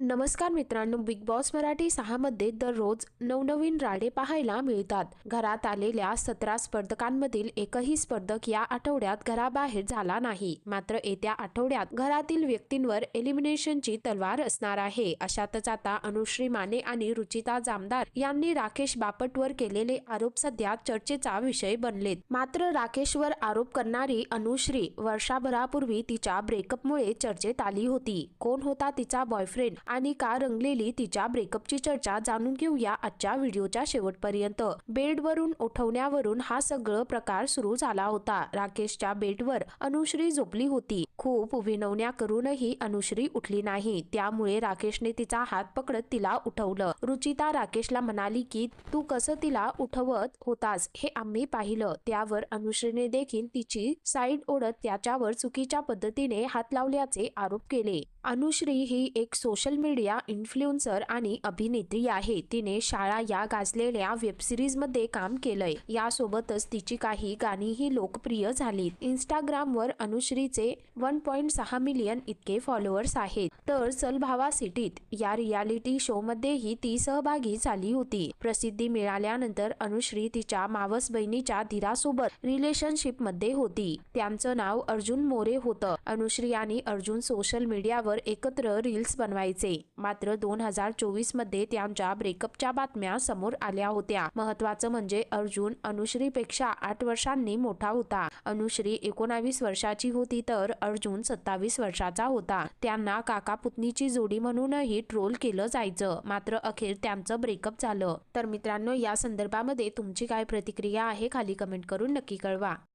नमस्कार मित्रांनो, big boss Marathi 6 मध्ये दररोज नवनवीन राडे पाहायला मिळतात. घरात आलेल्या 17 स्पर्धकांमधील एकही स्पर्धक या आठवड्यात घराबाहेर झाला नाही. मात्र येत्या आठवड्यात घरातील व्यक्तींवर एलिमिनेशनची तलवार असणार आहे. अशातच आता अनुश्री माने आणि रुचिता जामदार यांनी राकेश बापटवर केलेले आरोप सध्या चर्चेचा विषय बनलेत. मात्र राकेशवर आरोप करणारी अनुश्री वर्षभरापूर्वी तिच्या ब्रेकअपमुळे चर्चेत आली होती. कोण होता तिचा बॉयफ्रेंड आणि का रंगलेली तिच्या ब्रेकअपची चर्चा जाणून घेऊया आजच्या व्हिडिओच्या शेवटपर्यंत. बेडवरून उठवण्यावरून हा सगळं प्रकार सुरू झाला होता. राकेशच्या बेडवर अनुश्री झोपली होती. खूप विनवण्या करूनही अनुश्री उठली नाही. त्यामुळे राकेशने तिचा हात पकडत तिला उठवलं. रुचिता राकेशला म्हणाली की तू कसं तिला उठवत होतास हे आम्ही पाहिलं. त्यावर अनुश्रीने देखील तिची साईड ओढत त्याच्यावर चुकीच्या पद्धतीने हात लावल्याचे आरोप केले. अनुश्री ही एक सोशल मीडिया इन्फ्लुएन्सर आणि अभिनेत्री आहे. तिने शाळा या गाजलेल्या वेबसिरीज मध्ये काम केलंय. यासोबतच तिची काही गाणीही लोकप्रिय झालीत. इंस्टाग्रामवर अनुश्रीचे 1.6 मिलियन इतके फॉलोअर्स आहेत. तर चल भावा सिटीत या रियालिटी शो मध्येही ती सहभागी झाली होती. प्रसिद्धी मिळाल्यानंतर अनुश्री तिच्या मावस बहिणीच्या धीरासोबत रिलेशनशिप मध्ये होती. त्यांचं नाव अर्जुन मोरे होतं. अनुश्री आणि अर्जुन सोशल मीडियावर एकत्र रील्स बनवायचे. मात्र 2024 मध्ये त्यांच्या ब्रेकअपच्या बातम्या समोर आल्या होत्या. महत्त्वाचं म्हणजे अर्जुन अनुश्रीपेक्षा 8 वर्षांनी मोठा होता. अनुश्री 19 वर्षाची होती तर अर्जुन 27 वर्षाचा होता. त्यांना काका पुतणीची जोडी म्हणूनही ट्रोल केलं जायचं. मात्र अखेर त्यांचं ब्रेकअप झालं. तर मित्रांनो, या संदर्भामध्ये तुमची काय प्रतिक्रिया आहे खाली कमेंट करून नक्की कळवा.